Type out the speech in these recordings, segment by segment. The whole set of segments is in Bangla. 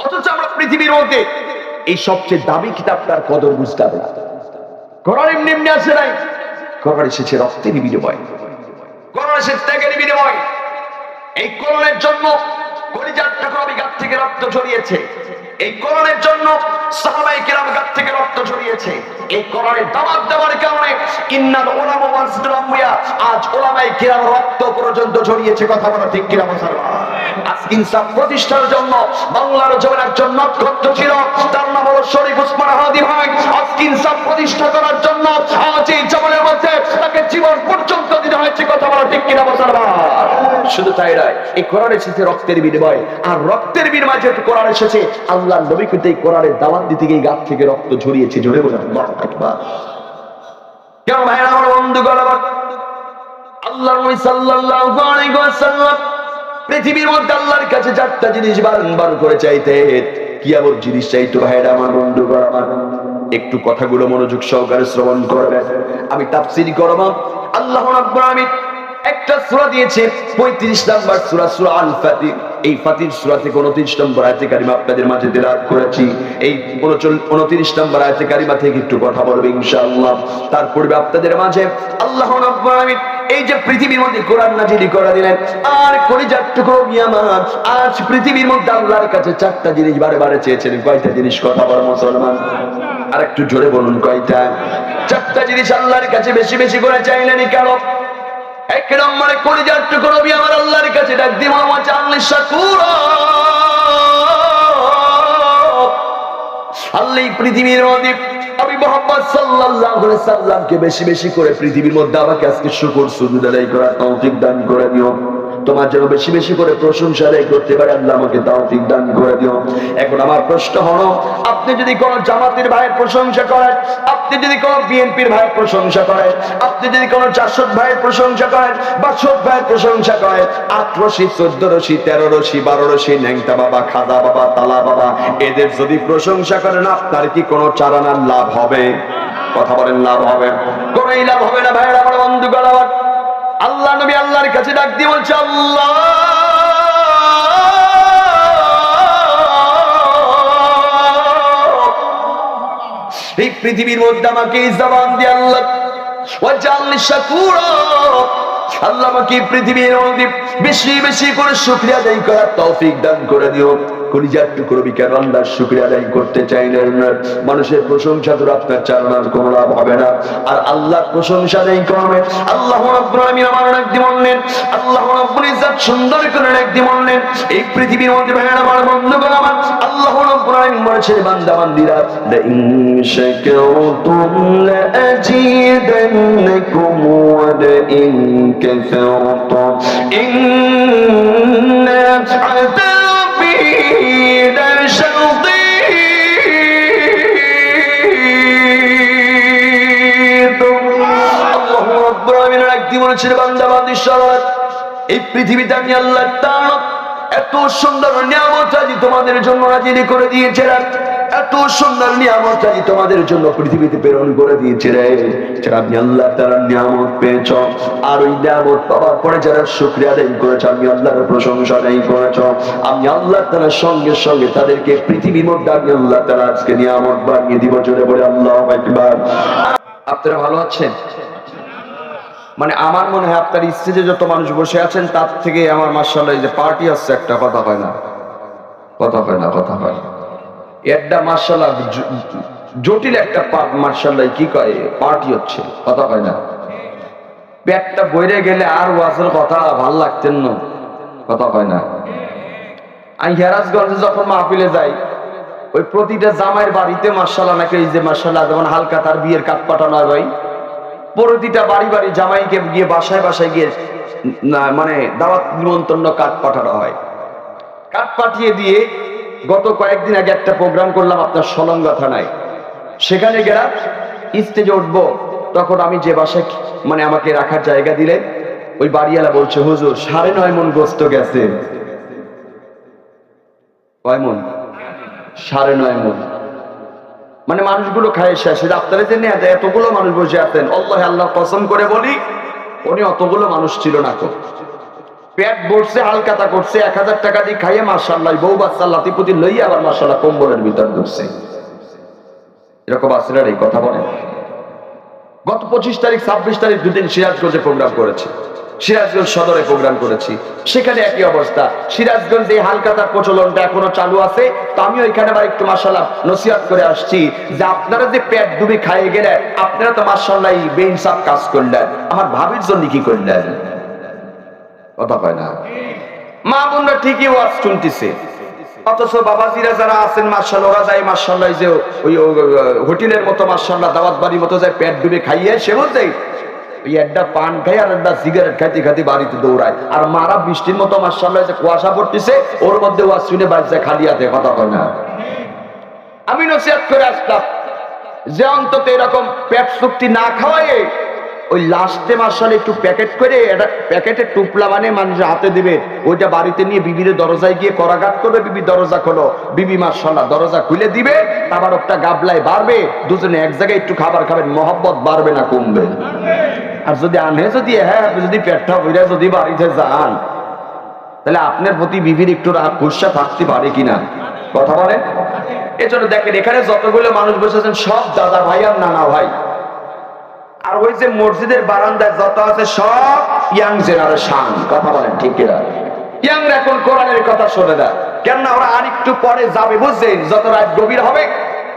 অথচ আমরা পৃথিবীর মধ্যে এই সবচেয়ে দামি কিতাবটার কদর বুঝতে পারি না। কোরআন এমনি এমনি আসে নাই, কোরআন এসেছে রক্তের বিনিময়, কোরআন এসেছে ত্যাগের বিনিময়। এই কোরআনের জন্য কলিজার টুকরা গাত থেকে রক্ত ঝরিয়েছে, এই কোরআনের জন্য সাহাবায়ে কেরাম গাত থেকে রক্ত ঝরিয়েছে। এই কোরআনের দাওয়াত দেওয়ার কারণে ইন্নাল উলামা ওয়াসদুল আমবিয়া, আজ উলামায়ে কেরাম রক্ত পর্যন্ত ঝরিয়েছে। কথা বলা ঠিক কিনা মুসলমান? আজকে ইনসাফ প্রতিষ্ঠার জন্য বাংলার জমিনে একজন নক্ষত্র ছিল, তার নাম হলো শরীফ ওসমান হাদি ভাই। আজকে ইনসাফ প্রতিষ্ঠা করার জন্য আজ এই জমিনের মধ্যে তাকে জীবন পর্যন্ত দিতে হয়েছে। কথা বলা ঠিক কিনা মুসলমান? শুধু তাই নয়, এই কোরআন এসেছে রক্তের বিনিময়, আর রক্তের বিনিময়ে যেহেতু কোরআন এসেছে, আল্লাহর নবী কিন্তু এই কোরআনের দাওয়াত দিতে গিয়ে গাত থেকে রক্ত ঝরিয়েছে। জোরে বলে আল্লাহু আকবার। কেন ভাইরা আমার বন্ধুগণ, আল্লাহর নবী সাল্লাল্লাহু আলাইহি ওয়াসাল্লাম পৃথিবীর মধ্যে আল্লাহর কাছে চারটা জিনিস বারবার করে চাইতেন। কি এমন জিনিস চাইতো ভাইরা আমার বন্ধুগণ? আমার একটু কথাগুলো মনোযোগ সহকারে শ্রবণ করবেন। আমি তাফসীর করব। আল্লাহ রাব্বুল আলামিন একটা সূরা দিয়েছে, 35 নম্বর সূরা, সূরা আল ফাতির। এই ফাতির সূরা থেকে 29 নম্বর আয়াতে কারিমা আপনাদের মাঝে তেলাওয়াত করেছি। এই 29 নম্বর আয়াতে কারিমা থেকে একটু কথা বলবো ইনশাআল্লাহ। তার পূর্বে আপনাদের মাঝে আল্লাহ রাব্বুল আলামিন এই যে পৃথিবীর মধ্যে কোরআন নাযিল করে দিলেন, আর কলিজার টুকরো মিয়ামান আজ পৃথিবীর মধ্যে আল্লাহর কাছে চারটা জিনিস বারে বারে চেয়েছেন। কয়টা জিনিস? কথা বল মুসলমান, আর একটু জোরে বলুন কয়টা? চারটা জিনিস আল্লাহর কাছে বেশি বেশি করে চাইলেন কেন? এক নম্বরে কলিজার টুকরো মিয়ামান আল্লাহর কাছে ডাক দিয়ে মামা চানলে শাকুরা, আল্লাহ পৃথিবীর মধ্যে আমি মুহাম্মদ সাল্লাল্লাহু আলাইহি সাল্লামকে বেশি বেশি করে পৃথিবীর মধ্যে আমাকে আজকে শুকর সুজুদ আদায় করার তৌফিক দান করে দিও। তোমার যেন বেশি বেশি করে প্রশংসা আদায় করতে পারে, আল্লাহ আমাকে তৌফিক দান করে দিও। এখন আমার প্রশ্ন হলো, আপনি যদি কোন জামাতের ভাইয়ের প্রশংসা করেন, আপনি যদি কোন বিএনপির ভাইয়ের প্রশংসা করেন, আপনি যদি কোন জাসদ ভাইয়ের প্রশংসা করেন, বাসদ ভাইয়ের প্রশংসা করেন, 8 রশি 14 রশি 13 রশি 12 রশি ন্যাংটা বাবা, খাদা বাবা, তালা বাবা, এদের যদি প্রশংসা করেন, আপনার কি কোনো চারানার লাভ হবে? কথা বলেন, লাভ হবে? কোনই লাভ হবে না ভাইরা আমার বন্ধুগণ। আমার আল্লাহ নবী আল্লাহর কাছে ডাক দিয়ে বলছে, আল্লাহ এই পৃথিবীর মধ্যে আমাকে এই জবান দিয়ে আল্লাহ ওয়াজআলনি শাকুরা, আল্লাহ আমাকে পৃথিবীর মধ্যে বেশি বেশি করে শুকরিয়া আদায় করার তৌফিক দান করে দিও। কলিজার টুকরো বিকার আল্লাহর শুকরিয়া আদায় করতে চাইলেন না। মানুষের প্রশংসা তো আপনার চারণার কোনো লাভ হবে না, আর আল্লাহর প্রশংসা আদায় করবে। আল্লাহ রাব্বুল আলামিন আমার একদিন বললেন, আল্লাহ রাব্বুল ইজ্জত সুন্দর করে একদিন বললেন, এই পৃথিবীর মধ্যে ভাইরা আমার বন্ধুগণ আমার, আল্লাহ রাব্বুল আলামিন বলেছেন, বান্দা বান্দিরা, লা ইন শাকারতুম লা আযীদান্নাকুম ওয়া লা ইন কাফারতুম ইন্না আযাবি লাশাদীদ। আল্লাহু রাব্বুল আলামিন একদিন বলেছেন, বান্দা বান্দি শোনো, এই পৃথিবীতে আমি আল্লাহ তাআলা এত সুন্দর নিয়ামত আজি তোমাদের জন্য নাযিল করে দিয়েছিলাম, এত সুন্দর নিয়ামত আজি তোমাদের জন্য পৃথিবীতে প্রেরণ করে দিয়েছিলেন। যারা আমি আল্লাহ তাআলার নিয়ামত পেয়েছ, আর ওই নিয়ামত পাওয়ার পরে যারা শুকরিয়া আদায় করেছ, আমি আল্লাহর প্রশংসা আদায় করেছ, আমি আল্লাহ তাআলার সঙ্গে সঙ্গে তাদেরকে পৃথিবীর মধ্যে আমি আল্লাহ তাআলা আজকে নিয়ামত বানিয়ে দিব। জোরে বলে আল্লাহু আকবার। আপনারা ভালো আছেন? মানে আমার মনে হয় আপনার স্টেজে যত মানুষ বসে আছেন তার থেকে আমার মাশাআল্লাহ এই যে পার্টি আসছে একটা, কথা হয় না, কথা হয় না, কথা হয় না। একটা মাশাআল্লাহ জটিল একটা মাশাআল্লাহ কি কয় পার্টি হচ্ছে, কথা হয় না। পেটটা বইরে গেলে আর ওয়াজের কথা ভাল লাগতেন না, কথা হয় না। আমি হেরাজগঞ্জে যখন মাহফিলে যাই, ওই প্রতিটা জামাইয়ের বাড়িতে মাশাআল্লাহ নাকি এই যে মাশাআল্লাহ যেমন হালকা তার বিয়ের কাট পাঠানো হয় ভাই, প্রতিটা বাড়ি বাড়ি জামাইকে গিয়ে বাসায় বাসায় গিয়ে মানে দাওয়াত নিমন্ত্রণ কার্ড পাঠানো হয়। কার্ড পাঠিয়ে দিয়ে গত কয়েকদিন আগে একটা প্রোগ্রাম করলাম আপনার সলঙ্গা থানায়। সেখানে গেলাম, স্টেজে উঠবো, তখন আমি যে বাসায় মানে আমাকে রাখার জায়গা দিলেন, ওই বাড়িওয়ালা বলছে, হুজুর 9.5 মণ গোস্ত গেছে। কয় মণ? 9.5 মণ। মানে মানুষগুলো খায় শেষ। আপনারা জেনে এতগুলো মানুষ বসে আছেন, আল্লাহ আল্লাহ কসম করে বলি উনি অতগুলো মানুষ ছিল না। পেট ভরছে, হালকাতা করছে, 1000 টাকা দিয়ে খাইয়ে মাশাআল্লাহ বউ বাচ্চা লাতিপুতি লইয়া আবার মাশাআল্লাহ কম্বলের ভিতর ঢুকছে। এরকম আছে না? এই কথা বলেন। গত 25 তারিখ 26 তারিখ দুদিন সিরাজগঞ্জে প্রোগ্রাম করেছি, সিরাজগঞ্জ সদরে প্রোগ্রাম করেছি, সেখানে একই অবস্থা। সিরাজগঞ্জে হালকাতার প্রচলনটা এখনো চালু আছে। তো আমি ওইখানে আবার একটু মাশাআল্লাহ নসিহত করে আসছি যে আপনারা যে পেট ডুবে খাইয়ে গেলে, আপনারা তো মাশাআল্লাহ বেইনসাফ কাজ করলেন, আমার ভাবির জন্য কি করলেন? কথা কয় না। মা বোনরা ঠিকই ওয়াজ শুনতেছে, অথচ বাবাজিরা যারা আছেন মাশাআল্লাহ ওরা যায় মাশাআল্লাহ যে ওই হোটেলের মতো মাশাআল্লাহ দাওয়াত বাড়ির মতো যায় পেট ডুবে খাইয়ে সে বলছে ওই একটা পান খাই আর একটা সিগারেট খাইতে খাইতে বাড়িতে দৌড়ায়। আর মারা বৃষ্টির মতো মাশাআল্লাহ যে কুয়াশা পড়তেছে ওর মধ্যে ওয়াজ শুনে বাড়িতে খালি হাতে। কথা কয় না। আমি নসিহত করে আসলাম যে অন্তত এরকম পেট চুক্তি না খাওয়ায় ওই লাস্টে মাশাআল্লাহ একটু প্যাকেট করে একটা প্যাকেটে টুপলা মানে মানুষের হাতে দিবে, ওইটা বাড়িতে নিয়ে বিবির দরজায় গিয়ে করাঘাত করবে, বিবি দরজা খোলো, বিবি মাশাআল্লাহ দরজা খুলে দিবে, তারপর একটা গাবলায় বাড়বে, দুজনে এক জায়গায় একটু খাবার খাবেন, মহব্বত বাড়বে না কমবে? আর যদি আনে যদি আপনি যদি পেটটা ভরে যদি বাড়িতে যান তাহলে আপনার প্রতি বিবির একটু রাগ গুসা থাকতে পারে কিনা? কথা বলেন। এজন্য দেখেন এখানে যতগুলো মানুষ বসেছেন সব দাদা ভাই আর নানা ভাই, আর ওই যে মসজিদের বারান্দায় যত আছে সব ইয়াং জেনারেশন। কথা বলেন ঠিক কিনা? ইয়াং এখন কোরআনের কথা শোনে না, কেননা ওরা আর একটু পরে যাবে, বুঝছেন? যত রাত গভীর হবে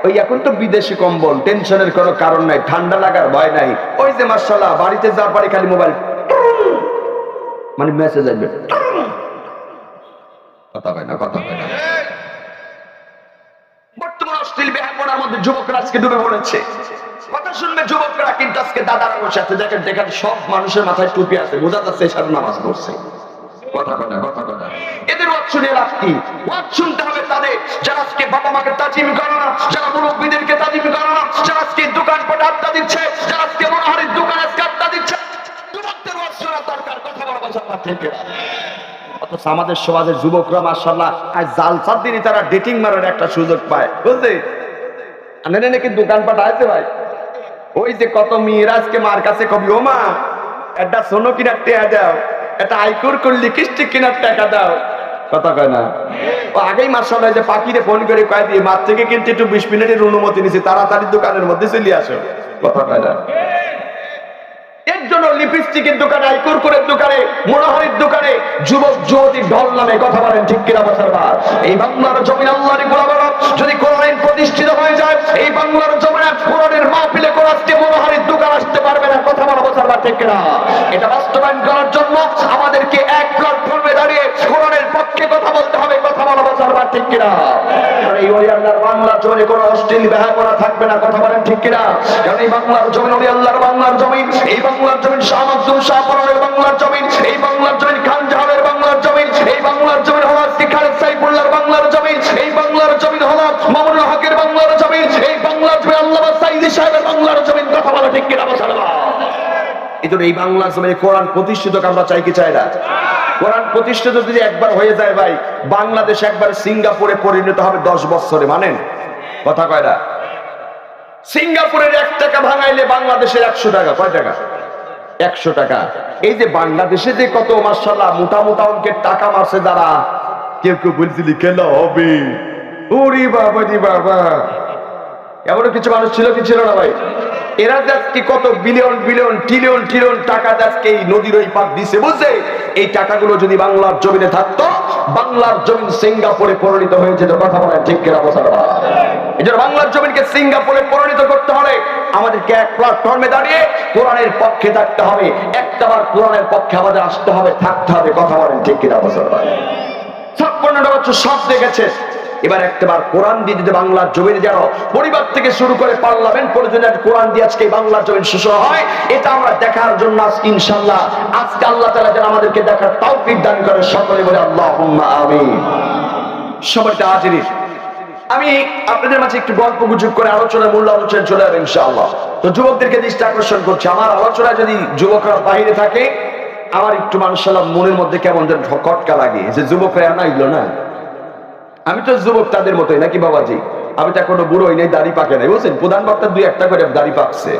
ওই এখন তো বিদেশি কম্বল, টেনশনের কোনো কারণ নাই, ঠান্ডা লাগার ভয় নাই। ওই যে মাশাআল্লাহ বাড়িতে যাওয়ার পরে খালি মোবাইল মানে মেসেজ আসবে। কথা হয় না, কথা হয় না। বর্তমান অশ্লীল বেহায়াপনার মধ্যে যুবকরা আজকে ডুবে পড়েছে। কথা শুনবে যুবকরা, কিন্তু আজকে দাদারা বসে আছে, দেখেন দেখেন সব মানুষের মাথায় টুপি আছে, বোঝা যাচ্ছে এসব নামাজ পড়ছে। কথা কথা কথা কথা এদের ওয়াজ শুনে লাভ কি? ওয়াজ শুনতে হবে তাদের যারা আজকে বাবা মাকে তাজিম করে না, যারা মুরব্বীদেরকে তাজিম করে না, যারা আজকে দোকানপাটে আড্ডা দিচ্ছে, যারা আজকে মনোহারীর দোকানে আজকে আড্ডা দিচ্ছে, যুবকদের ওয়াজ শোনা দরকার। কথা বলা কথা থেকে অথচ আমাদের সমাজের যুবকরা মাশাআল্লাহ আজ জালসার দিনই তারা ডেটিং মারার একটা সুযোগ পায়, বুঝলি? আনে নাকি দোকানপাট আছে ভাই, ওই যে কত মেয়েরা আজকে মার কাছে কবি ও মা একটা সোনো কিনার টাকা দাও, একটা আইকুর করলি কিস্টিক কিনার টাকা দাও। কথা কয় না? ও আগেই মাশাআল্লাহ যে পাখিরে ফোন করে কয় দিয়ে মার থেকে কিন্তু একটু 20 মিনিটের অনুমতি নিছে, তাড়াতাড়ি দোকানের মধ্যে চলে আসো। কথা কয় না? এর জন্য লিপস্টিকের দোকানে, আইকুর করে দোকানে, মনোহারীর দোকানে যুবক যুবতী ঢল নামে। কথা বলেন ঠিক কিনা? মুসলমান, এই বাংলার জমিন আল্লাহর গোলামেরা যদি কোরআন প্রতিষ্ঠিত হয়ে যায়, এই বাংলার জমিনে কোরআনের মাহফিলে কোন আজকে মনোহারীর দোকান আসতে পারবে না। কথা বলা মুসলমান ঠিক কিনা? এটা বাস্তবায়ন করার জন্য আমাদেরকে এক প্ল্যাটফর্মে দাঁড়িয়ে কোরআনের পক্ষে কথা বলতে হবে। কথা বলা মুসলমান ঠিক কিনা? কারণ এই ওই আল্লাহর বাংলার জমিনে কোনো অশ্লীল বেহায়াপনা থাকবে না। কথা বলেন ঠিক কিনা? কারণ এই বাংলার জমিন ওই আল্লাহর বাংলার জমিন, এই বাংলার জমিন শাহ মাকদুম শাহ পরানের বাংলার জমিন, এই বাংলার জমিন খান জাহানের বাংলার জমিন, এই বাংলার জমিন হলো খালেদ সাইফুল্লাহর বাংলার জমিন, এই বাংলার জমিন হলো মামুনুল হকের বাংলার জমিন, এই বাংলার জমিন আল্লামা সাঈদী সাহেবের বাংলার জমিন। কথা বলা ঠিক কিনা? মুসলমান, এই জন্য এই বাংলার জমিনে কোরআন প্রতিষ্ঠিত আমরা চাই কি চাই না? কোরআন প্রতিষ্ঠিত যদি একবার হয়ে যায় ভাই, বাংলাদেশ একবার সিঙ্গাপুরে পরিণত হবে 10 বছরে। মানেন? কথা কয় না? সিঙ্গাপুরের 1 টাকা ভাঙাইলে বাংলাদেশের 100 টাকা। কয় টাকা? 100 টাকা। এই যে বাংলাদেশে যে কত মাশাআল্লাহ মোটা মোটা অঙ্কের টাকা মারছে যারা, কেউ কেউ বলছিলি কেন হবে, ওরে বাবা রে বাবা, এমন কিছু মানুষ ছিল কি ছিল না ভাই? এরা আজকে কত বিলিয়ন বিলিয়ন ট্রিলিয়ন ট্রিলিয়ন টাকা আজকে এই নদীর ওই পার দিছে, বুঝছে? এই টাকাগুলো যদি বাংলার জমিনে থাকতো, বাংলার জমিন সিঙ্গাপুরে পরিণত হয়ে যেত। কথা বলেন ঠিক কিনা? মুসলমান, এই জন্য বাংলার জমিনকে সিঙ্গাপুরে পরিণত করতে হলে আমাদেরকে এক প্ল্যাটফর্মে দাঁড়িয়ে কোরআনের পক্ষে থাকতে হবে। একটাবার কোরআনের পক্ষে আমাদের আসতে হবে, থাকতে হবে। কথা বলেন ঠিক কিনা? মুসলমান, 56 বছর সব দেখেছে, এবার একটাবার কোরআন দিয়ে যদি বাংলার জমিনে যেন পরিবার থেকে শুরু করে পার্লামেন্ট পর্যন্ত কোরআন দিয়ে আজকে বাংলার জমিন সুষম হয়, এটা আমরা দেখার জন্য আজকে ইনশাআল্লাহ আজকে আল্লাহ তাআলা যেন আমাদেরকে দেখার তৌফিক দান করে। সকলে বলে আল্লাহুম্মা আমিন। সবাইকে হাজির, আমি আপনাদের মাঝে একটু গল্প গুজব করে আলোচনা মূল আলোচনা চলে যাবে ইনশাআল্লাহ। তো যুবকদেরকে দৃষ্টি আকর্ষণ করছে, আমার আলোচনা যদি যুবকরা বাইরে থাকে আমার একটু মাশাআল্লাহ মনের মধ্যে কেমন যেন খটকা লাগে যে যুবকরা আনাইলো না। আমি তো যুবক তাদের মতোই নাকি বাবাজি? আমি তো এখনো বুড়ো হই নাই, দাড়ি পাকে নাই, বুঝছেন? প্রধান বক্তা 2-1টা করে দাড়ি পাকছে।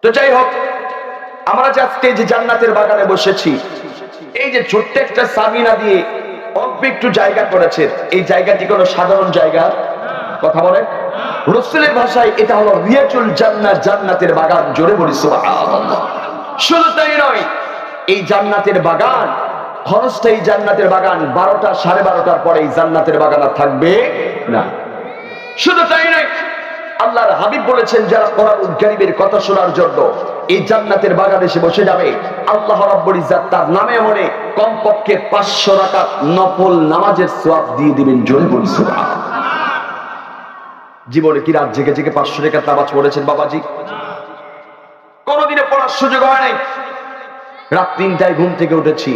তো যাই হোক, আমরা যে আজকে যে জান্নাতের বাগানে বসেছি, এই যে ছোট্ট একটা সাবিনা দিয়ে অল্প একটু জায়গা করেছেন, এই জায়গাটি কোনো সাধারণ জায়গা? কথা বলেন। রাসূলের ভাষায় এটা হলো রিয়াতুল জান্নাত, জান্নাতের বাগান। জোরে বলি সুবহানাল্লাহ। শুধু তাই নয়, এই জান্নাতের বাগান, ক্ষণস্থায়ী জান্নাতের বাগান 12টা 12:30টার পরে এই জান্নাতের বাগান আর থাকবে না। শুধু তাই নয়, আল্লাহর হাবিব বলেছেন যারা কোরআনুল কারীমের কথা শোনার জন্য এই জান্নাতের বাগানে এসে বসে যাবে, আল্লাহ রাব্বুল ইজ্জত তার নামে মনে কমপক্ষে 500 রাকাত নফল নামাজের সওয়াব দিয়ে দিবেন। জোরে বলি সুবহানাল্লাহ। জীবনে কি রাত জেগে জেগে 500 রাকাত নামাজ পড়েছেন বাবাজি? কোনদিনে পড়ার সুযোগ হয় নাই। রাত 3টায় ঘুম থেকে উঠেছি,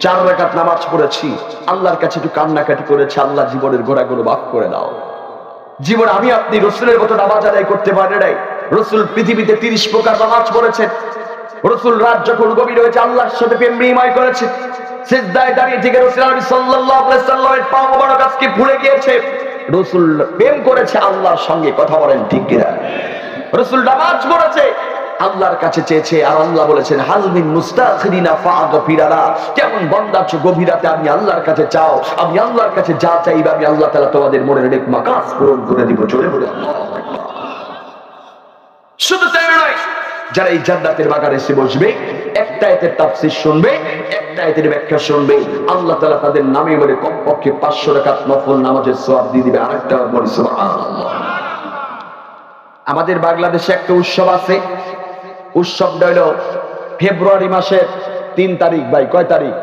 4 রাকাত নামাজ পড়েছি, আল্লাহর কাছে একটু কান্নাকাটি করেছি, আল্লাহ জীবনের গোড়াগুলো মাফ করে দাও। জীবন আমি আপনি রাসূলের মতো নামাজ আদায় করতে পারি নাই। রাসূল পৃথিবীতে 30 প্রকার নামাজ পড়েছেন। রাসূল রাত যখন গভীর হয়েছে আল্লাহর সাথে প্রেম বিনিময় করেছেন। সিজদায় দাঁড়িয়ে থেকে রাসূল সাল্লাল্লাহু আলাইহি ওয়াসাল্লামের পা মোবারক আজকে ভুলে গিয়েছে। রাসূল প্রেম করেছে আল্লাহর সঙ্গে। কথা বলেন ঠিক কিনা? রাসূল নামাজ পড়েছে, আল্লাহর কাছে চেয়েছে, আর আল্লাহ বলেছেন হাল মিন মুস্তাখিরিনা ফাগফিরালা। কেমন বান্দা আছো গভীর রাতে আমি আল্লাহর কাছে চাও, আমি আল্লাহর কাছে যা চাইবা আমি আল্লাহ তাআলা তোমাদের মনের নেক মাকাস পূরণ করে দিব। জোরে বলে আল্লাহু আকবার। শুধু তাই নয়, যারা এই জান্নাতের বাগানে এসে বসবে, একটা আয়াতের তাফসীর শুনবে, একটা আয়াতের ব্যাখ্যা শুনবে, আল্লাহ তাআলা তাদের নামে বলে কমপক্ষে 500 রাকাত নফল নামাজের সওয়াব দিয়ে দিবে। আরেকটা বলি সুবহানাল্লাহ। আমাদের বাংলাদেশে একটা উৎসব আছে, উৎসবটা হলো ফেব্রুয়ারি মাসের 3 তারিখ। ভাই কয় তারিখ?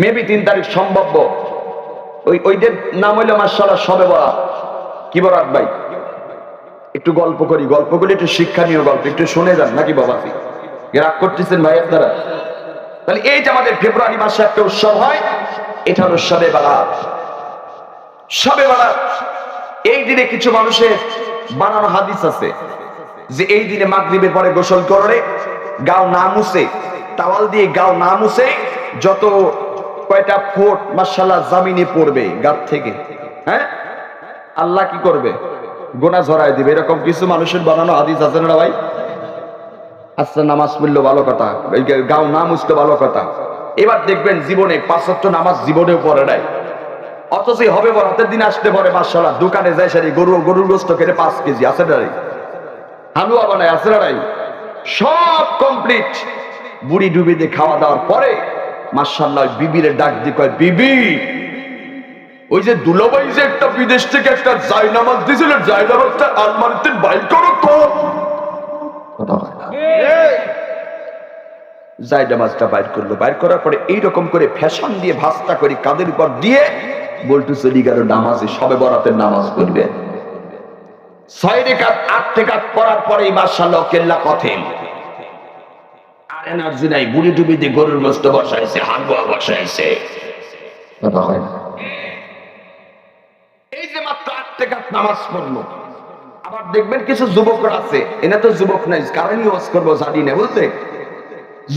মেবি 3 তারিখ সম্ভব। ওইদের নাম হইলো মাশাআল্লাহ শবে বরাত। কি বরাত ভাই? একটু গল্পগুলি একটু শিক্ষণীয় গল্প, একটু শুনে যান নাকি বাবাজি? রাগ করতেছেন ভাই আপনারা? তাহলে এই যে আমাদের ফেব্রুয়ারি মাসে একটা উৎসব হয়, এটা হলো শবে বরাত। শবে বরাত এই দিনে কিছু মানুষের বানানো হাদিস আছে যে এই দিনে মাগরিবের পরে গোসল করে গাও না মুছে, টাওয়াল দিয়ে গাও না মুছে যত কয়টা ফুট মাশাআল্লাহ জমিনে পড়বে গাত থেকে, হ্যাঁ, আল্লাহ কি করবে? গুনাহ ঝরায় দিবে। এরকম কিছু মানুষের বানানো হাদিস আছে না ভাই? আচ্ছা, নামাজ পড়লো ভালো কথা, গাও না মুছলো ভালো কথা। এবার দেখবেন জীবনে 5 ওয়াক্ত নামাজ জীবনেও পড়ে নাই, অথচ হবে বরাতের দিন আসতে পারে মাশাআল্লাহ দোকানে যায় সারি গরুর গোশত কেটে 5 কেজি আছে না, হালুয়া বানায় আছে না, সব কমপ্লিট। বুড়ি ডুবি দিয়ে খাওয়া দাওয়ার পরে মাশাআল্লাহ বিবিরে ডাক দিয়ে কয়, বিবি ওই যে দুলাভাই যে একটা বিদেশ থেকে একটা জায়নামাজ দিয়েছিল, জায়নামাজটা আলমারিতে বাইর করো তো। জায়নামাজটা বাইর করলো, বাইর করার পরে এইরকম করে ফ্যাশন দিয়ে ভাস্তা করে কাঁধের উপর দিয়ে বলটু চলি গেল নামাজে, শবে বরাতের নামাজ পড়বে। 6 রাকাত 8 রাকাত পড়ার পরেই মাশাআল্লাহ কেল্লা কথেন আর এনার্জি নাই, বুড়ি ডুবি দিয়ে গরুর গোশত বসাইছে, হালুয়া বসাইছে। কথা হয় না? এই যে মাত্র 8 রাকাত নামাজ পড়লো। আবার দেখবেন কিছু যুবকরা আছে, এনা তো যুবক নাই, কারণ ইউজ করবো জানি না, বুঝলে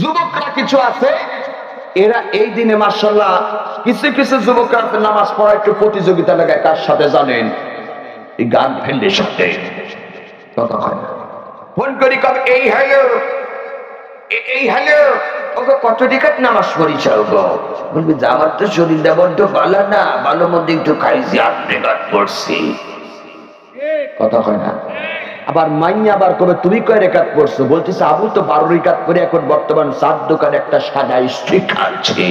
যুবকরা কিছু আছে, এরা এই দিনে মাশাআল্লাহ কিছু কিছু যুবকরা নামাজ পড়া একটু প্রতিযোগিতা লাগায়। কার সাথে জানেন? এই গার্লফ্রেন্ডের সাথে। কথা হয় না? ফোন করি কবে এই হ্যালো ওকে কত টিকাত নামাজ পড়িস গো? বলবি যে আমার তো শরীরটা বড্ড ভালো না, ভালো মধ্যে একটু খাইছি, 8 রাকাত পড়ছি। কথা হয় না? আবার মাইয়া আবার কবে তুমি কয় রাকাত পড়ছো? বলতেছে আবু তো 12 রাকাত করে এখন বর্তমান 4 দোকানে একটা সাদা স্ত্রী খাচ্ছে।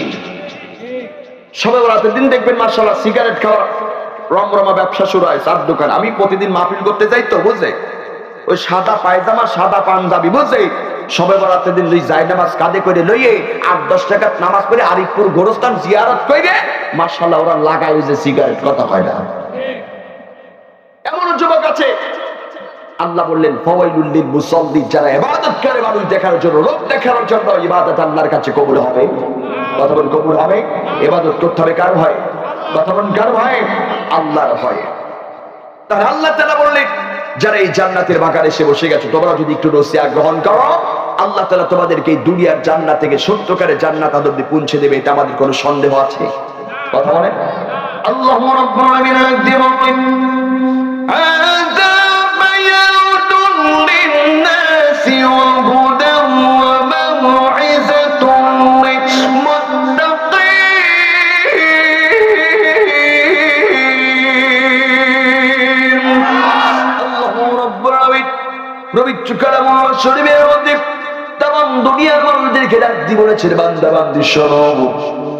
সবে বরাতের দিন দেখবেন মাশাআল্লাহ সিগারেট খাওয়া রমরমা ব্যবসা শুরু হয় 4 দোকান। আমি প্রতিদিন মাহফিল করতে যাই তো, বুঝলে ওই সাদা পায়জামা সাদা পাঞ্জাবি, বুঝলে সবে বরাতের দিন জায়নামাজ কাঁধে করে লইয়ে 8-10 রাকাত নামাজ পড়ে আরিফপুর গোরস্থান জিয়ারত করে মাশাআল্লাহ ওরা লাগায় ওই যে সিগারেট। কথা হয় না? এমন যুবক আছে, আল্লাহ বললেন ফাওয়াইলুল লিল মুসাল্লিন, যারা ইবাদত করে মানুষ দেখার জন্য, লোক দেখানোর জন্য ইবাদত আল্লাহর কাছে কবুল হবে। কথা বল কবুল হবে। ইবাদত করতে হবে কার ভয়? কথা বল কার ভয়? আল্লাহর ভয়। তাহলে আল্লাহ তাআলা বললেন যারা এই জান্নাতের বাগানে এসে বসে গেছে, তোমরা যদি একটু নসিহত গ্রহণ করো, আল্লাহ তাআলা তোমাদেরকে এই দুনিয়ার জান্নাত থেকে সত্যকারের জান্নাত অবধি পৌঁছে দেবে। এটা আমাদের কোনো সন্দেহ আছে? কথা বলে আল্লাহু রাব্বুল আলামিন একদিন وهدى وموعظة للمتقين পবিত্র কালামুল্লাহ শরীফের মধ্যে তাম দুনিয়ার মানুষদেরকে ডাক দিয়ে বলেছেন, বান্দা বান্দি শোনো,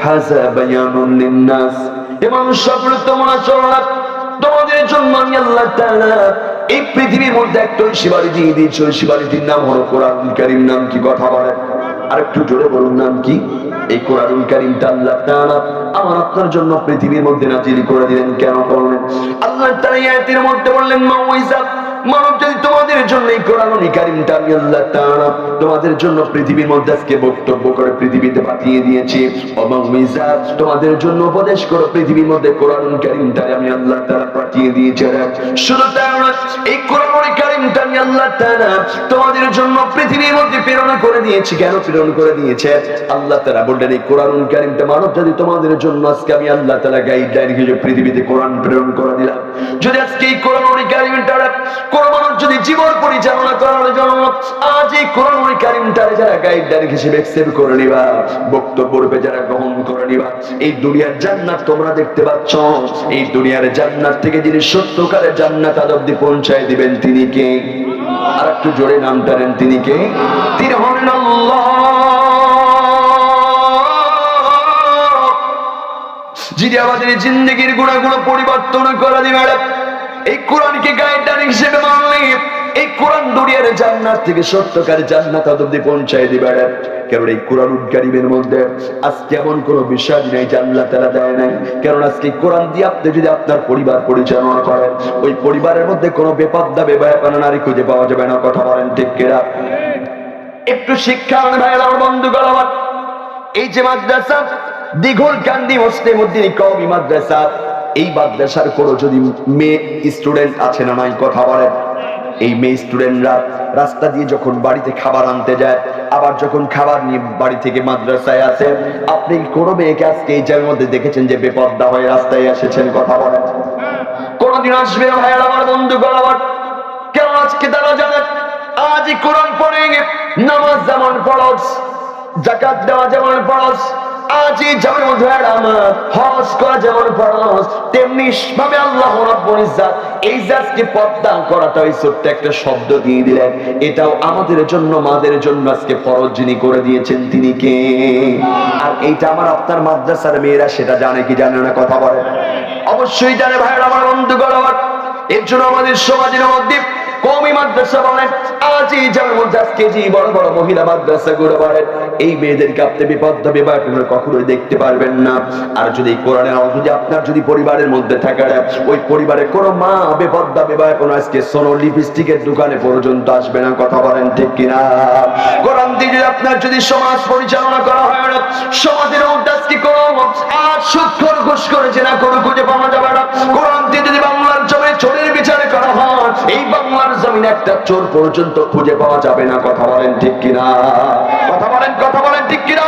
হাযা বায়ানুন লিন-নাস, এ মানুষ সকলে তোমরা শোনো, তোমাদের জন্য আমি আল্লাহ তাআলা এই পৃথিবীর মধ্যে একটা ঐশী দিয়ে দিয়েছি। ঐশী বাড়িটির নাম হলো কোরআনুল কারীম। নাম কি? কথা বলেন আর একটু জোরে বলুন, নাম কি? এই কোরআনুল কারীমটা আল্লাহ তাআলা আমার আপনার জন্য পৃথিবীর মধ্যে নাযিল করে দিলেন। কেন করলেন? আল্লাহ তাআলা এই আয়াতের মধ্যে বললেন, মাউইজা, মানব জাতি তোমাদের জন্য এই কোরআনুল কারীমটা আমি আল্লাহ তাআলা তোমাদের জন্য পৃথিবীর মধ্যে আজকে বক্তব্য করে পৃথিবীতে পাঠিয়ে দিয়েছি। মাউইজা, তোমাদের জন্য উপদেশ করে পৃথিবীর মধ্যে কোরআনুল কারীমটা আমি আল্লাহ তাআলা পাঠিয়ে দিয়েছি। শুনো, তাহলে এই কোরআনুল কারীমটা আমি আল্লাহ তাআলা তোমাদের জন্য পৃথিবীর মধ্যে প্রেরণ করে দিয়েছি। কেন প্রেরণ করে দিয়েছে? আল্লাহ তাআলা বললেন, এই কোরআনুল কারীমটা মানব জাতি তোমাদের জন্য আজকে আমি আল্লাহ তাআলা গাইডলাইন হিসেবে পৃথিবীতে কোরআন প্রেরণ করে দিলাম। যদি আজকে এই কোরআনুল কারীমটা কোন মানুষ যদি জীবন পরিচালনা করার জন্য আজ এই কোরআনুল কারীমটা যারা গাইডলাইন হিসেবে অ্যাকসেপ্ট করে নিবা, বক্তব্য রূপে যারা গ্রহণ করে নিবা, এই দুনিয়ার জান্নাত তোমরা দেখতে পাচ্ছ, এই দুনিয়ার জান্নাত থেকে যিনি সত্যকারে জান্নাত অবধি পৌঁছায় দিবেন তিনি কে? আর একটু জোরে নাম টানেন, তিনি কে? তিনি হলেন আল্লাহ, যিনি আমাদের জিন্দেগির গুণাগুলো পরিবর্তন করে দিবেন। এই কোরআনকে গাইডলাইন হিসেবে মানলে এই কোরআন দুনিয়ার জান্নাত থেকে সত্যকার জান্নাত অবধি পৌঁছায় দিবে। কারণ এই কোরআনুল কারীমের মধ্যে আজকে এমন কোন বিষয় নেই যে আল্লাহ তাআলা দেয় নাই। কারণ আজকে কোরআন দিয়ে আপনি যদি আপনার পরিবার পরিচালনা করেন, ওই পরিবারের মধ্যে কোনো বেপরদা বেবায়াপনা নারী খুঁজে পাওয়া যাবে না। কথা বলেন ঠিক কিনা? একটু শিক্ষা ভাইয়েরা, আমার বন্ধুগণ আমার, এই যে মাদ্রাসা দিঘলকান্দি মুসলিম উদ্দিন কওমি মাদ্রাসা, এই মাদ্রাসার কোন যদি মেয়ে স্টুডেন্ট আছে না নাই? কথা বলেন। এই মেয়ে স্টুডেন্টরা রাস্তা দিয়ে যখন বাড়িতে খাবার আনতে যায়, আবার যখন খাবার নিয়ে বাড়ি থেকে মাদ্রাসায় আসে, আপনি কোন মেয়েকে আজকে এই জায়গার মধ্যে দেখেছেন যে বেপরদা হয়ে রাস্তায় এসেছেন? কথা বলেন। কোনদিন আসবে না ভাইয়েরা, আমার বন্ধুগণ আমার। কেন? আজকে তারা জানেন আজ কোরআন পড়ে নামাজ যেমন ফরজ, যাকাত দেওয়া যেমন ফরজ, আজই যেমন হজ করা যেমন ফরজ, তেমনি ভাবে আল্লাহ রাব্বুল ইজ্জাত এই জাতকে পর্দা করাটা ওই ছোট্ট একটা শব্দ দিয়ে দিলেন, এটাও আমাদের জন্য মাদের জন্য আজকে ফরজ যিনি করে দিয়েছেন তিনি কে? আর এইটা আমার আপনার মাদ্রাসার মেয়েরা সেটা জানে কি জানে না? কথা বলে। অবশ্যই জানে ভাইরা, আমার বন্ধুগণ আমার। এর জন্য আমাদের সমাজের মধ্যে কওমি মাদ্রাসা বলেন, আজই যেমন মধ্যে আজকে যে বড় বড় মহিলা মাদ্রাসা গুলো বলেন, এই মেয়েদেরকে আপনি বিপদ বিবাহ কখনোই দেখতে পারবেন না। আর যদি কোরআনের যদি আপনার যদি পরিবারের মধ্যে থাকে, ওই পরিবারে কোনো মা বেপর্দা বিবাহ কোনো আজকে সোনো লিপস্টিকের দোকানে পর্যন্ত আসবে না। কথা বলেন ঠিক কিনা? কোরআন দিয়ে আপনার যদি সমাজ পরিচালনা করা হয় না, সমাজের মধ্যে আজকে কোনো আর সুৎখোর ঘুষ করেছে না কোনো খুঁজে পাওয়া যাবে না। কোরআন দিয়ে যদি বাংলার জমিনে চোরের বিচারে করা হয়, এই বাংলার জমিনে একটা চোর পর্যন্ত খুঁজে পাওয়া যাবে না। কথা বলেন ঠিক কিনা? কথা বলেন, কথা বলেন ঠিক কিনা?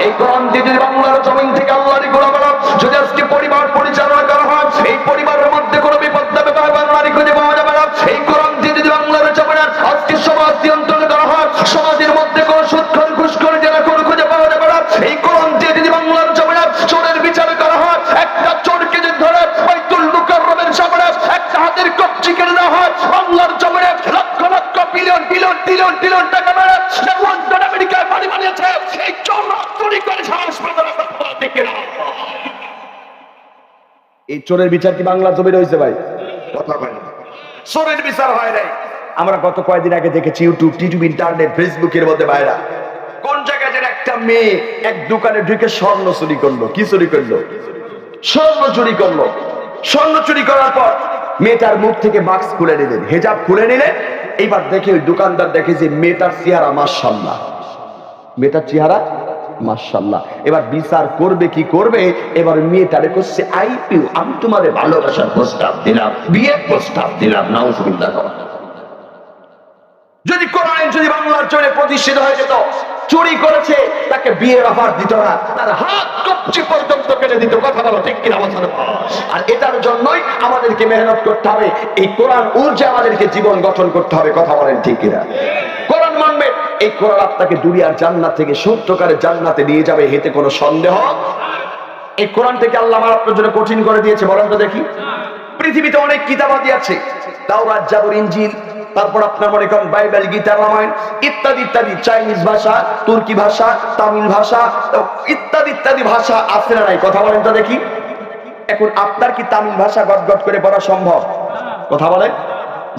এই কোরআন দিয়ে যদি বাংলার জমিন থেকে আল্লাহর গোলামেরা যদি আজকে পরিবার পরিচালনা করা হয়, এই পরিবারের মধ্যে কোনো বিপদটা বিবাহ নারী খুঁজে পাওয়া যাবে না। এই কোরআন দিয়ে যদি বাংলার জমিনে আজকে সমাজ নিয়ন্ত্রণ করা হয়, সমাজের মধ্যে কোনো সুৎখোর ঘুষ করে যারা কোনো খুঁজে পাওয়া যাবে না। এই কোরআন দিয়ে যদি বাংলার জমিনে চোরের বিচার করা হয়, একটা চোরকে যদি ধরে বাইতুল মুকাররমের সামনে একটা হাতের কবজি কেটে দেওয়া হয়, বাংলার জমিনে lakh lakh billion billion trillion trillion টাকা মেরে লন্ডন আমেরিকায় বাড়ি বানিয়েছে, এই চোর চুরি করে হাসপাতালে দেখে না। এই চোরের বিচার কি বাংলার জমিনে হয়েছে ভাই? কথা বলেন। চোরের বিচার হয় নাই। আমরা গত কয়েকদিন আগে দেখেছি ইউটিউব, টিভি, ইন্টারনেট, ফেসবুকের মধ্যে ভাইরা কোন জায়গায় যেন একটা মেয়ে এক দোকানে ঢুকে স্বর্ণ চুরি করলো। কি চুরি করলো? স্বর্ণ চুরি করলো। স্বর্ণ চুরি করার পর মেয়েটার মুখ থেকে মাস্ক খুলে নিলেন, হেজাব খুলে নিলেন। এইবার দেখে ওই দোকানদার দেখে যে মেয়েটার চেহারা মাশাআল্লাহ, মেয়েটার চেহারা মাশাআল্লাহ। এবার বিচার করবে কি করবে? এবার মেয়েটারে করছে আইপিউ, আমি তোমারে ভালোবাসার প্রস্তাব দিলাম, বিয়ের প্রস্তাব দিলাম। নাউজুবিল্লাহ। যদি কোরআন যদি বাংলার জন্য প্রতিষ্ঠিত হয়ে যেত, চুরি করেছে তাকে বিয়ের অফার দিত না, তার হাত কবজি পর্যন্ত কেটে দিত। কথা বলো ঠিক কিনা? আর এটার জন্যই আমাদেরকে মেহনত করতে হবে। এই কোরআন অনুযায়ী আমাদেরকে জীবন গঠন করতে হবে। কথা বলেন ঠিক কিনা? কোরআন মানবে, এই কোরআন আপনাকে দুনিয়ার জান্নাত থেকে সত্যকারের জান্নাতে নিয়ে যাবে, এতে কোনো সন্দেহ। এই কোরআন থেকে আল্লাহ আমার আপনার জন্য কঠিন করে দিয়েছে বলেন তো দেখি? পৃথিবীতে অনেক কিতাবাদি আছে, তাওরাত, জাবুর, ইনজিল, তারপর আপনার মনে করেন বাইবেল, গীতা, রামায়ণ ইত্যাদি ইত্যাদি, চাইনিজ ভাষা, তুর্কি ভাষা, তামিল ভাষা ইত্যাদি ইত্যাদি ভাষা আছে না নাই? কথা বলেন তো দেখি। এখন আপনার কি তামিল ভাষা গট করে পড়া সম্ভব? কথা বলেন।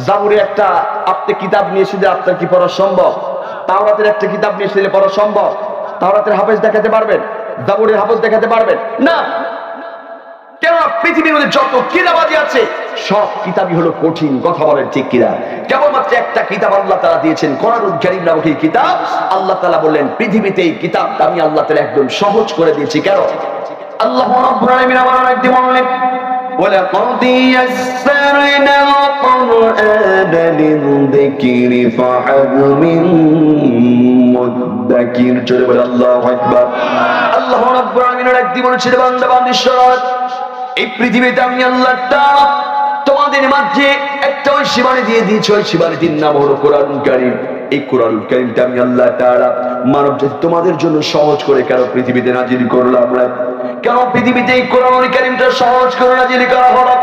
জাবুরে একটা আপনি কিতাব নিয়ে এসে আপনার কি পড়া সম্ভব? তাওরাতের একটা কিতাব নিয়ে এসে পড়া সম্ভব? তাওরাতের হাফেজ দেখাতে পারবেন? জাবুরের হাফেজ দেখাতে পারবেন না। কেননা পৃথিবীর মধ্যে যত কিতাবাদি আছে সব কিতাবই হলো কঠিন। কথা বলেন ঠিক কিনা? কেবলমাত্র একটা কিতাব আল্লাহ তাআলা দিয়েছেন, কোরআনুল কারীম নামক এই কিতাব। আল্লাহ তাআলা বললেন পৃথিবীতে এই কিতাবটা আমি আল্লাহ তাআলা একদম সহজ করে দিয়েছি। কেন? আল্লাহ রাব্বুল আলামিন আমার একদিন বললেন ওয়ালাকাদ ইয়াসসারনা আল-কুরআনা লিয-যিকরি ফাহাল মিন মুদ্দাকির। জোরে বলে আল্লাহু আকবার। আল্লাহ রাব্বুল আলামিন একদিন বলেছেন বান্দা বান্দীরা, এই পৃথিবীতে আমি আল্লাহ তাআলা তোমাদের মাঝে একটা ওই সীমানা দিয়ে দিয়েছি, ওই সীমানাটির নাম হলো কোরআনুল কারীম। এই কোরআনুল কারীমটা আমি আল্লাহ তাআলা মানব জাতি তোমাদের জন্য সহজ করে কেন পৃথিবীতে নাজিল করলাম? কেন পৃথিবীতে এই কোরআনুল কারীমটা সহজ করে নাজিল করা হলো?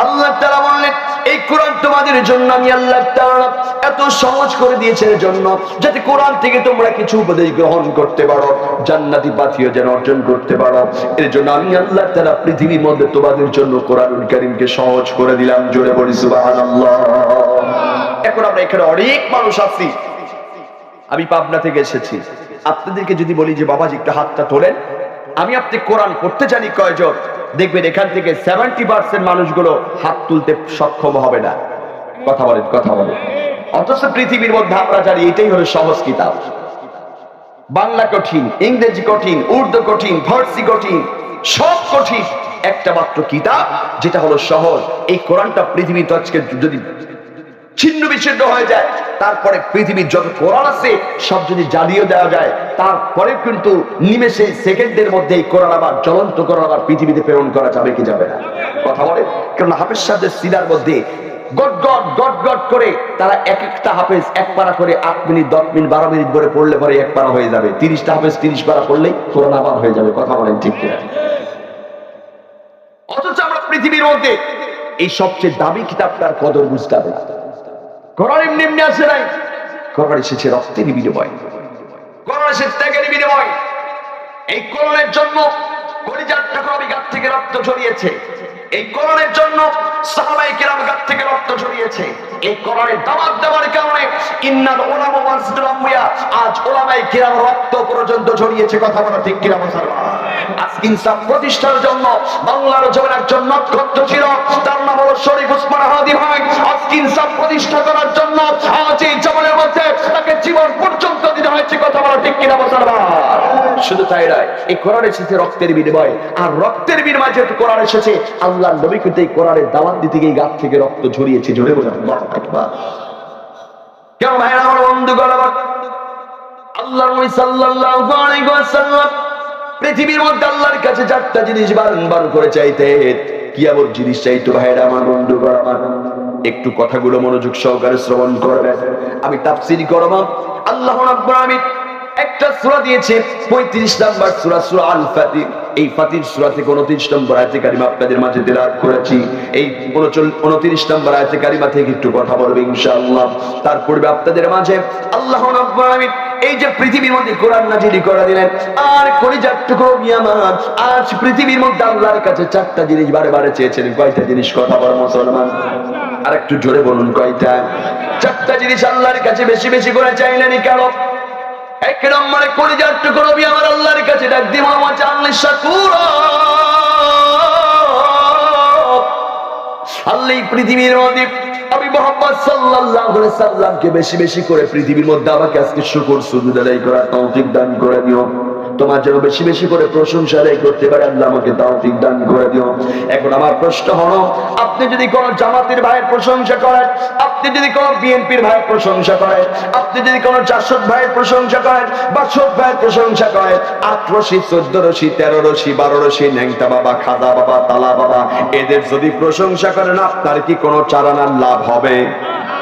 আল্লাহ তাআলা বললেন এই কোরআন তোমাদের জন্য আমি আল্লাহ তাআলা এত সহজ করে দিয়েছি এর জন্য যাতে কোরআন থেকে তোমরা কিছু উপদেশ গ্রহণ করতে পারো, জান্নাতি পাথিও যেন অর্জন করতে পারো। এর জন্য আমি আল্লাহ তাআলা পৃথিবীর মধ্যে তোমাদের জন্য কোরআনুল কারীমকে সহজ করে দিলাম। জোরে বলি সুবহানাল্লাহ। এখন আমরা এখানে অনেক মানুষ আছি, আমি পাবনা থেকে এসেছি, আপনাদেরকে যদি বলি যে বাবাজি একটু হাতটা তোলেন, আমি আপনি কোরআন পড়তে জানি কয়জন, দেখবেন এখান থেকে 70% মানুষগুলো হাত তুলতে সক্ষম হবে না। কথা বলেন, কথা বলেন। অথচ পৃথিবীর মধ্যে আমরা জানি এটাই হলো সহজ কিতাব। বাংলা কঠিন, ইংরেজি কঠিন, উর্দু কঠিন, ফার্সি কঠিন, সব কঠিন, একটা মাত্র কিতাব যেটা হলো সহজ। এই কোরআনটা পৃথিবীতে আজকে যদি ছিন্ন বিচ্ছিন্ন হয়ে যায়, তারপরে পৃথিবীর যত কোরআন আছে সব যদি জ্বালিয়ে দেওয়া যায়, তারপরে কিন্তু নিমেষে সেকেন্ডের মধ্যে এই কোরআন আবার জ্বলন্ত কোরআন আবার পৃথিবীতে প্রেরণ করা যাবে কি যাবে না? কথা বলে। কারণ হাফেজ সাহেবদের সিনার মধ্যে গট গট গট গট করে তারা এক একটা হাফেজ 1 পারা করে 8 মিনিট 10 মিনিট 12 মিনিট করে পড়লে পরে 1 পারা হয়ে যাবে। 30টা হাফেজ 30 পারা পড়লেই কোরআন আবার হয়ে যাবে। কথা বলেন ঠিক কিনা? অথচ আমরা পৃথিবীর মধ্যে এই সবচেয়ে দামি কিতাবটার কদর বুঝতে পারি না। কোরআন এমনি এমনি আসে নাই, কোরআন এসেছে রক্তের বিনিময়ে, কোরআন এসেছে ত্যাগের বিনিময়ে। এই কোরআনের জন্য কলিজার টুকরা গাত থেকে রক্ত ঝরিয়েছে, এই কোরআনের জন্য সাহাবায়ে কেরাম গাত থেকে রক্ত ঝরিয়েছে। এই কোরআনের দাওয়াত দেওয়ার কারণে ইন্নাল উলামা ওয়াসদুল আমবিয়া, আজ উলামায়ে কেরাম রক্ত পর্যন্ত ঝরিয়েছে। কথা বলা ঠিক কিনা মুসলমান? আজকে ইনসাফ প্রতিষ্ঠার জন্য বাংলার জমিনে একজন নক্ষত্র ছিল, তার নাম হলো শরীফ ওসমান হাদি ভাই। আজকে ইনসাফ প্রতিষ্ঠা করার জন্য আজ এই জমিনের মধ্যে তাকে জীবন পর্যন্ত দিতে হয়েছে। কথা বলা ঠিক কিনা মুসলমান? শুধু তাই নয়, এই কোরআন এসেছে রক্তের বিনিময়ে, আর রক্তের বিনিময়ে যেহেতু কোরআন এসেছে, আল্লাহর নবী কিন্তু এই কোরআনের দাওয়াত দিতে গিয়ে গাত থেকে রক্ত ঝরিয়েছে। জোরে বলে আল্লাহু আকবার। কেন ভাইরা আমার বন্ধুগণ, আল্লাহর নবী সাল্লাল্লাহু আলাইহি ওয়াসাল্লাম পৃথিবীর মধ্যে আল্লাহর কাছে 4টা জিনিস বারবার করে চাইতেন। কি এমন জিনিস চাইতো ভাইরা আমার বন্ধুগণ? আমার একটু কথাগুলো মনোযোগ সহকারে শ্রবণ করবেন। আমি তাফসীর করব। আল্লাহ রাব্বুল আলামিন একটা সূরা দিয়েছে, 35 নম্বর সূরা, সূরা আল ফাতির। এই ফাতির সূরা থেকে 29 নম্বর আয়াতে কারিমা আপনাদের মাঝে তেলাওয়াত করেছি। এই 29 নম্বর আয়াতে কারিমা থেকে একটু কথা বলবো ইনশাআল্লাহ। তার পূর্বে আপনাদের মাঝে আল্লাহ রাব্বুল আলামিন এই যে পৃথিবীর মধ্যে কোরআন নাজিল করে দিলেন, আর কলিজার টুকরো মিয়ামান আজ পৃথিবীর মধ্যে আল্লাহর কাছে 4টা জিনিস বারে বারে চেয়েছেন। কয়টা জিনিস? কথা বল মুসলমান, আর একটু জোরে বলুন কয়টা? 4টা জিনিস আল্লাহর কাছে বেশি বেশি করে চাইলেন। কেন? এক নম্বরে কলিজার টুকরো মিয়ামান আল্লাহর কাছে ডাক দিয়ে মোহাম্মদ আল্লাহ শাকুরা, আল্লাহ পৃথিবীর মধ্যে আমি মুহাম্মদ সাল্লাল্লাহু আলাইহি সাল্লামকে বেশি বেশি করে পৃথিবীর মধ্যে আমাকে আজকে শুকর সুজুদ আদায় করার তৌফিক দান করে দিও। তোমার যেন বেশি বেশি করে প্রশংসা আদায় করতে পারে, আল্লাহ আমাকে তৌফিক দান করে দিও। এখন আমার প্রশ্ন হলো, আপনি যদি কোন জামাতের ভাইয়ের প্রশংসা করেন, আপনি যদি কোন বিএনপির ভাইয়ের প্রশংসা করেন, আপনি যদি কোন জাসদ ভাইয়ের প্রশংসা করেন, বাসদ ভাইয়ের প্রশংসা করেন, 8 রশি 14 রশি 13 রশি 12 রশি ন্যাংটা বাবা, খাদা বাবা, তালা বাবা, এদের যদি প্রশংসা করেন, আপনার কি কোনো চারানার লাভ হবে?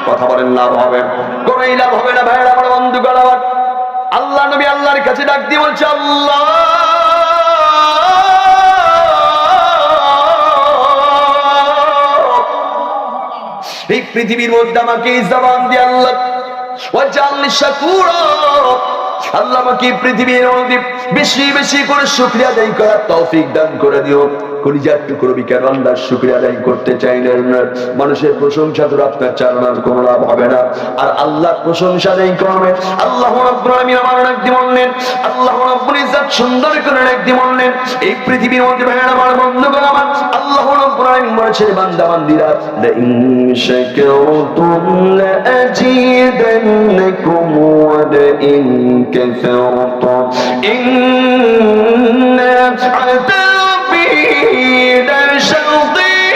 কথা বলেন, লাভ হবে? কোনই লাভ হবে না ভাইয়ের আমার বন্ধুগণ। আমার আল্লাহ নবী আল্লাহর কাছে ডাক দিয়ে বলছে, আল্লাহ এই পৃথিবীর মধ্যে আমাকে এই জবান দিয়ে আল্লাহ ওয়াজআলনি শাকুরা, আল্লাহ আমাকে পৃথিবীর মধ্যে বেশি বেশি করে শুকরিয়া আদায় করার তৌফিক দান করে দিও। কলিজার টুকরো কেন আল্লাহর শুকরিয়া আদায় করতে চাইলেন না? মানুষের প্রশংসা তো আপনার চালানোর কোনো লাভ হবে না। আর আল্লাহর প্রশংসা আদায় করবে আল্লাহ রাব্বুল আলামিন আমার একদিন বললেন, আল্লাহ রাব্বুল ইজ্জত সুন্দর করে একদিন বললেন, এই পৃথিবীর মধ্যে ভাইরা আমার বন্ধুগণ আমার, আল্লাহ রাব্বুল আলামিন বলেছেন বান্দা বান্দিরা, লা ইন শাকারতুম লা আযীদান্নাকুম ওয়া লা ইন কাফারতুম ইন্না আযাবি লাশাদীদ।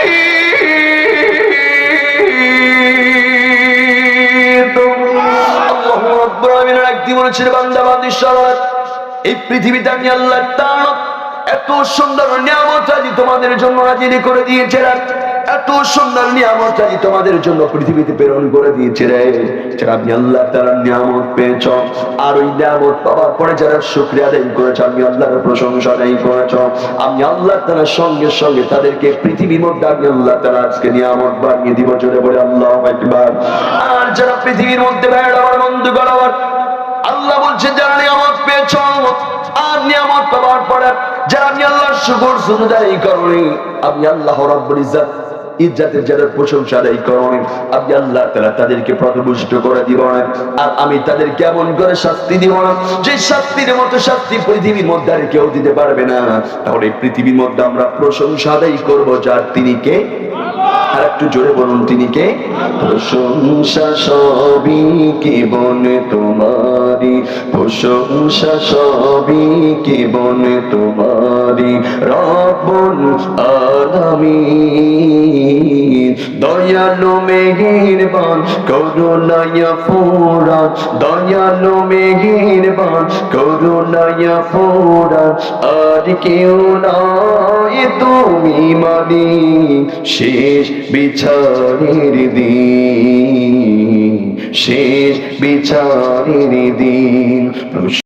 আল্লাহ রাব্বুল আলামিন একদিন বলেছেন বান্দা বান্দি সালাত, এই পৃথিবীতে আমি আল্লাহ তাআলা এত সুন্দর নিয়ামত আজি তোমাদের জন্য নাযিল করে দিয়েছে, এত সুন্দর নিয়ামত আজি তোমাদের জন্য পৃথিবীতে প্রেরণ করে দিয়েছে রে, যারা আপনি আল্লাহ তাআলার নিয়ামত পেয়েছ, আর ওই নিয়ামত পাওয়ার পরে যারা শুকরিয়া আদায় করেছ, আমি আল্লাহর প্রশংসা আদায় করেছ, আমি আল্লাহ তাআলার সঙ্গে সঙ্গে তাদেরকে পৃথিবীর মধ্যে আমি আল্লাহ তাআলা আজকে নিয়ামত বানিয়ে দিব। জোরে বলে আল্লাহু আকবার। আর যারা পৃথিবীর মধ্যে ভাইরা আমার বন্ধুগণ আমার, আল্লাহ বলছেন যারা নিয়ামত পেয়েছ আর নিয়ামত পাওয়ার পরে যারা আমি আল্লাহর শুকর সুজদাই করনি, আমি আল্লাহ রাব্বুল ইজ্জতের যারা প্রশংসা আদায় করনি, আমি আল্লাহ তাআলা তাদেরকে পথভ্রষ্ট করে দিব না। আর আমি তাদের কেমন করে শাস্তি দিব না, যে শাস্তির মতো শাস্তি পৃথিবীর মধ্যে আর কেউ দিতে পারবে না। তাহলে পৃথিবীর মধ্যে আমরা প্রশংসা আদায় করবো যার, তিনি কে? আর একটু জোরে বলুন, তিনি কে? প্রশংসা সবই কেবল তোমারি, প্রশংসা সবই কেবল তোমারি, রব্বুল আলামিন। দয়ালু মেহেরবান করুণায় ফুরান, দয়ালু মেহেরবান করুণায় ফুরান, আর কেউ নয় তুমি মালিক শেষ বিচারের দিন, শেষ বিচারের দিন।